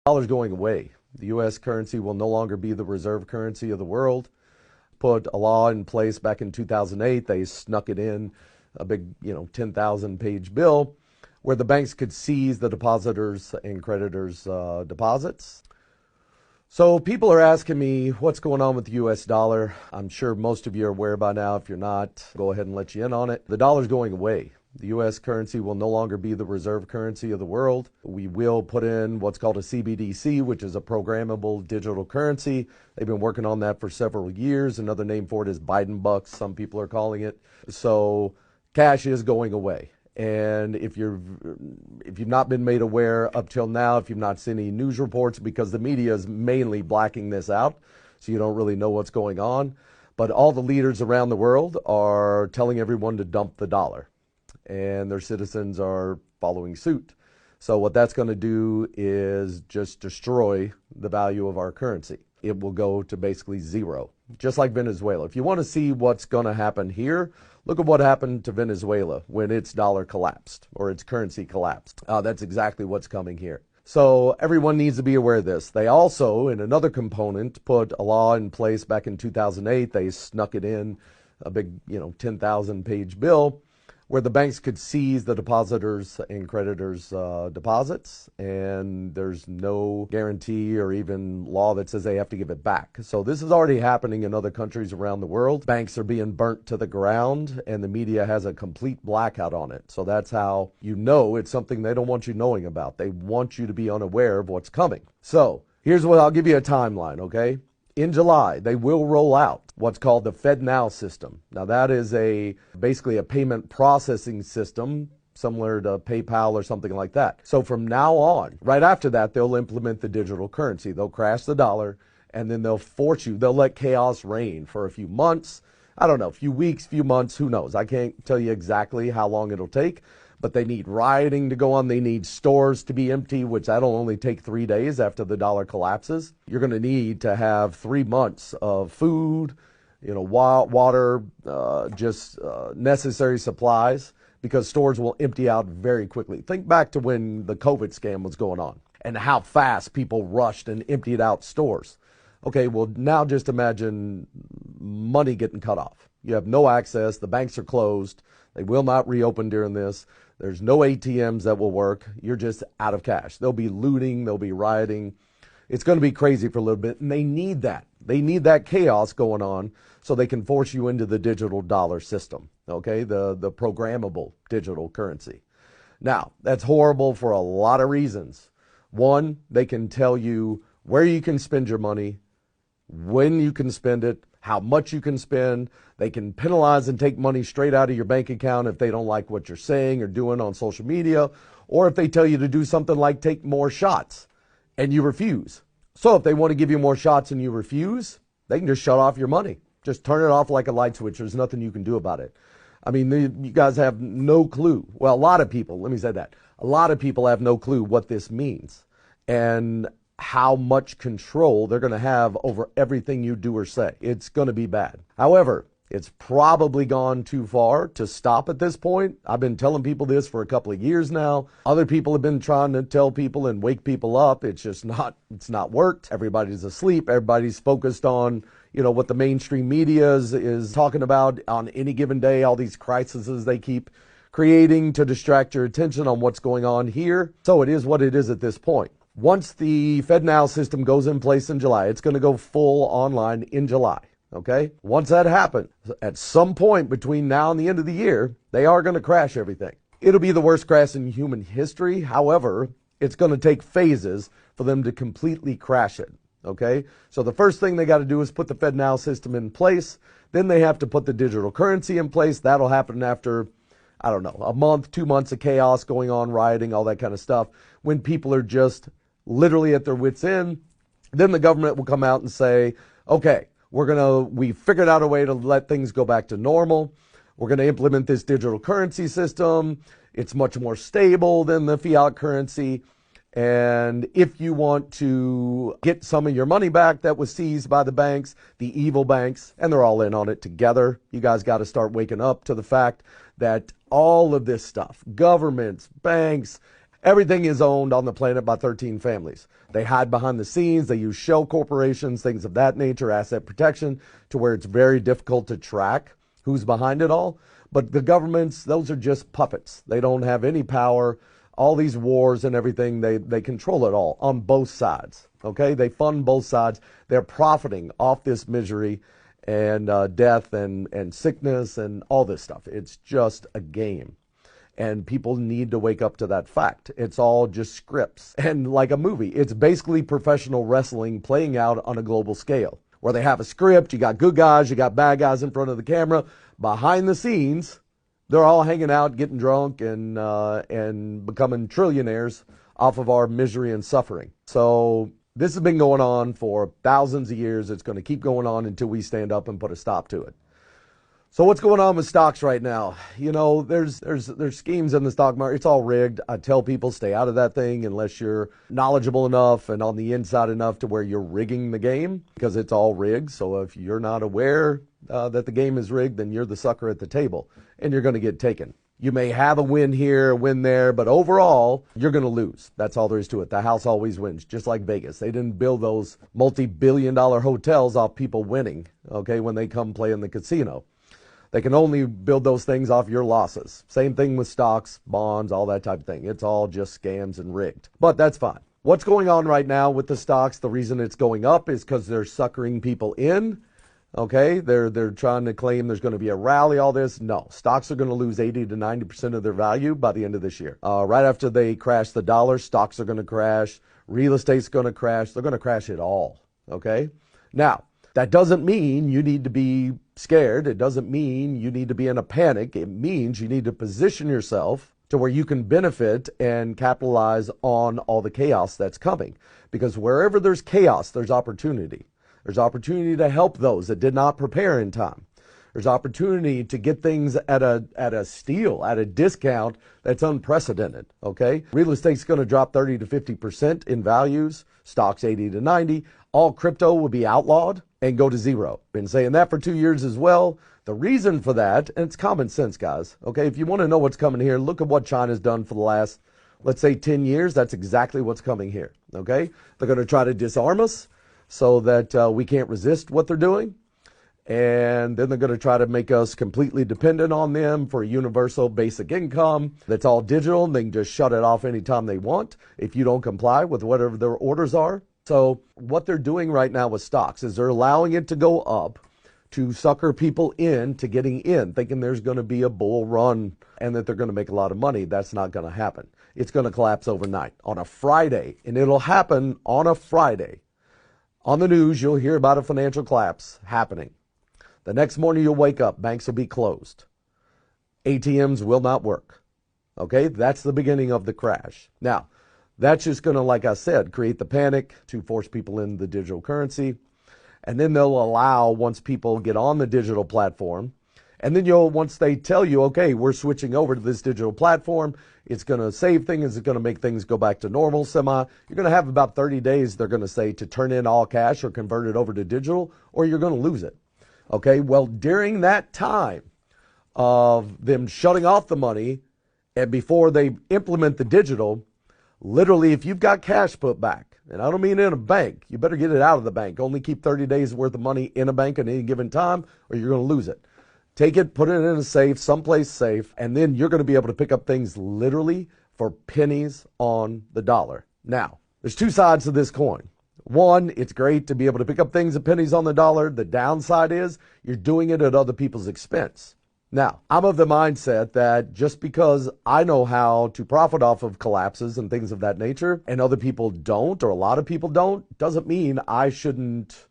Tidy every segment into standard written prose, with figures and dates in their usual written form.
Dollar's going away. The U.S. currency will no longer be the reserve currency of the world. Put a law in place back in 2008. They snuck it in, a big, 10,000 page bill where the banks could seize the depositors' and creditors' deposits. So people are asking me what's going on with the U.S. dollar. I'm sure most of you are aware by now. If you're not, go ahead and let you in on it. The dollar's going away. The U.S. currency will no longer be the reserve currency of the world. We will put in what's called a CBDC, which is a programmable digital currency. They've been working on that for several years. Another name for it is Biden bucks, some people are calling it. So cash is going away. And if you've not been made aware up till now, if you've not seen any news reports, because the media is mainly blacking this out, so you don't really know what's going on. But all the leaders around the world are telling everyone to dump the dollar, and their citizens are following suit. So what that's going to do is just destroy the value of our currency. It will go to basically zero, just like Venezuela. If you want to see what's going to happen here, look at what happened to Venezuela when its dollar collapsed or its currency collapsed. That's exactly what's coming here. So everyone needs to be aware of this. They also, in another component, put a law in place back in 2008. They snuck it in, a big, 10,000 page bill where the banks could seize the depositors' and creditors' deposits, and there's no guarantee or even law that says they have to give it back. So this is already happening in other countries around the world. Banks are being burnt to the ground, and the media has a complete blackout on it. So that's how you know it's something they don't want you knowing about. They want you to be unaware of what's coming. So here's what I'll give you a timeline, okay? In July, they will roll out what's called the FedNow system. Now that is basically a payment processing system similar to PayPal or something like that. So from now on, right after that, they'll implement the digital currency. They'll crash the dollar, and then they'll let chaos reign for a few months. I don't know, a few weeks, few months, who knows? I can't tell you exactly how long it'll take, but they need rioting to go on. They need stores to be empty, which that'll only take 3 days after the dollar collapses. You're going to need to have 3 months of food, water, necessary supplies, because stores will empty out very quickly. Think back to when the COVID scam was going on and how fast people rushed and emptied out stores. Okay, well, now just imagine money getting cut off. You have no access. The banks are closed. They will not reopen during this. There's no ATMs that will work. You're just out of cash. There'll be looting. There'll be rioting. It's going to be crazy for a little bit, and they need that. They need that chaos going on so they can force you into the digital dollar system, okay, the programmable digital currency. Now, that's horrible for a lot of reasons. One, they can tell you where you can spend your money, when you can spend it, how much you can spend. They can penalize and take money straight out of your bank account if they don't like what you're saying or doing on social media, or if they tell you to do something like take more shots and you refuse. So if they want to give you more shots and you refuse, they can just shut off your money. Just turn it off like a light switch. There's nothing you can do about it. I mean, you guys have no clue. Well, a lot of people, let me say that. A lot of people have no clue what this means and how much control they're going to have over everything you do or say. It's going to be bad. However, it's probably gone too far to stop at this point. I've been telling people this for a couple of years now. Other people have been trying to tell people and wake people up. It's not worked. Everybody's asleep. Everybody's focused on, what the mainstream media is talking about on any given day, all these crises they keep creating to distract your attention on what's going on here. So it is what it is at this point. Once the FedNow system goes in place in July, it's going to go full online in July. Okay? Once that happens, at some point between now and the end of the year, they are going to crash everything. It'll be the worst crash in human history. However, it's going to take phases for them to completely crash it. Okay? So the first thing they got to do is put the FedNow system in place. Then they have to put the digital currency in place. That'll happen after, I don't know, a month, 2 months of chaos going on, rioting, all that kind of stuff. When people are just literally at their wits' end, then the government will come out and say, okay, we figured out a way to let things go back to normal. We're going to implement this digital currency system. It's much more stable than the fiat currency. And if you want to get some of your money back that was seized by the banks, the evil banks, and they're all in on it together, you guys got to start waking up to the fact that all of this stuff, governments, banks, Everything is owned on the planet by 13 families. They hide behind the scenes. They use shell corporations, things of that nature, asset protection, to where it's very difficult to track who's behind it all. But the governments, those are just puppets. They don't have any power. All these wars and everything, they control it all on both sides. Okay, they fund both sides. They're profiting off this misery and death and sickness and all this stuff. It's just a game. And people need to wake up to that fact. It's all just scripts. And like a movie, it's basically professional wrestling playing out on a global scale, where they have a script, you got good guys, you got bad guys in front of the camera. Behind the scenes, they're all hanging out, getting drunk, and becoming trillionaires off of our misery and suffering. So this has been going on for thousands of years. It's going to keep going on until we stand up and put a stop to it. So what's going on with stocks right now? You know, there's schemes in the stock market. It's all rigged. I tell people stay out of that thing unless you're knowledgeable enough and on the inside enough to where you're rigging the game, because it's all rigged. So if you're not aware that the game is rigged, then you're the sucker at the table and you're going to get taken. You may have a win here, a win there, but overall, you're going to lose. That's all there is to it. The house always wins, just like Vegas. They didn't build those multi-billion-dollar hotels off people winning, okay, when they come play in the casino. They can only build those things off your losses. Same thing with stocks, bonds, all that type of thing. It's all just scams and rigged. But that's fine. What's going on right now with the stocks, the reason it's going up is because they're suckering people in. Okay, they're trying to claim there's going to be a rally, all this. No, stocks are going to lose 80 to 90% of their value by the end of this year. Right after they crash the dollar, stocks are going to crash. Real estate's going to crash. They're going to crash it all. Okay, now that doesn't mean you need to be scared. It doesn't mean you need to be in a panic. It means you need to position yourself to where you can benefit and capitalize on all the chaos that's coming. Because wherever there's chaos, there's opportunity. There's opportunity to help those that did not prepare in time. There's opportunity to get things at a steal, at a discount that's unprecedented, okay? Real estate's going to drop 30 to 50% in values, stocks 80 to 90. All crypto will be outlawed and go to zero. Been saying that for 2 years as well. The reason for that, and it's common sense, guys, okay? If you want to know what's coming here, look at what China's done for the last, let's say, 10 years. That's exactly what's coming here, okay? They're going to try to disarm us so that we can't resist what they're doing. And then they're going to try to make us completely dependent on them for a universal basic income that's all digital. And they can just shut it off anytime they want if you don't comply with whatever their orders are. So what they're doing right now with stocks is they're allowing it to go up to sucker people in to getting in, thinking there's going to be a bull run and that they're going to make a lot of money. That's not going to happen. It's going to collapse overnight on a Friday, and it'll happen on a Friday. On the news, you'll hear about a financial collapse happening. The next morning you'll wake up, banks will be closed. ATMs will not work. Okay, that's the beginning of the crash. Now, that's just going to, like I said, create the panic to force people in the digital currency. And then they'll allow, once people get on the digital platform, and then once they tell you, okay, we're switching over to this digital platform, it's going to save things, it's going to make things go back to normal you're going to have about 30 days, they're going to say, to turn in all cash or convert it over to digital, or you're going to lose it. Okay, well, during that time of them shutting off the money and before they implement the digital, literally, if you've got cash put back, and I don't mean in a bank, you better get it out of the bank. Only keep 30 days worth of money in a bank at any given time, or you're going to lose it. Take it, put it in a safe, someplace safe, and then you're going to be able to pick up things literally for pennies on the dollar. Now, there's two sides to this coin. One, it's great to be able to pick up things at pennies on the dollar. The downside is you're doing it at other people's expense. Now, I'm of the mindset that just because I know how to profit off of collapses and things of that nature, and other people don't, or a lot of people don't, doesn't mean I shouldn't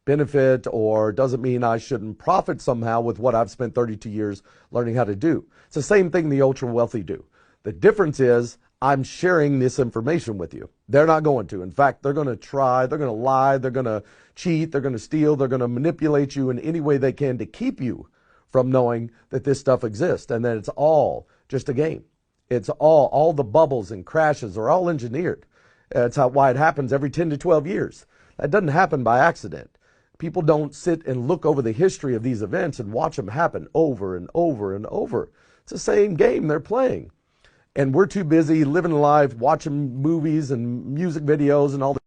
benefit or doesn't mean I shouldn't profit somehow with what I've spent 32 years learning how to do. It's the same thing the ultra wealthy do. The difference is I'm sharing this information with you. They're not going to. In fact, they're going to try, they're going to lie, they're going to cheat, they're going to steal, they're going to manipulate you in any way they can to keep you from knowing that this stuff exists and that it's all just a game. It's all the bubbles and crashes are all engineered. That's why it happens every 10 to 12 years. That doesn't happen by accident. People don't sit and look over the history of these events and watch them happen over and over and over. It's the same game they're playing. And we're too busy living life, watching movies and music videos and all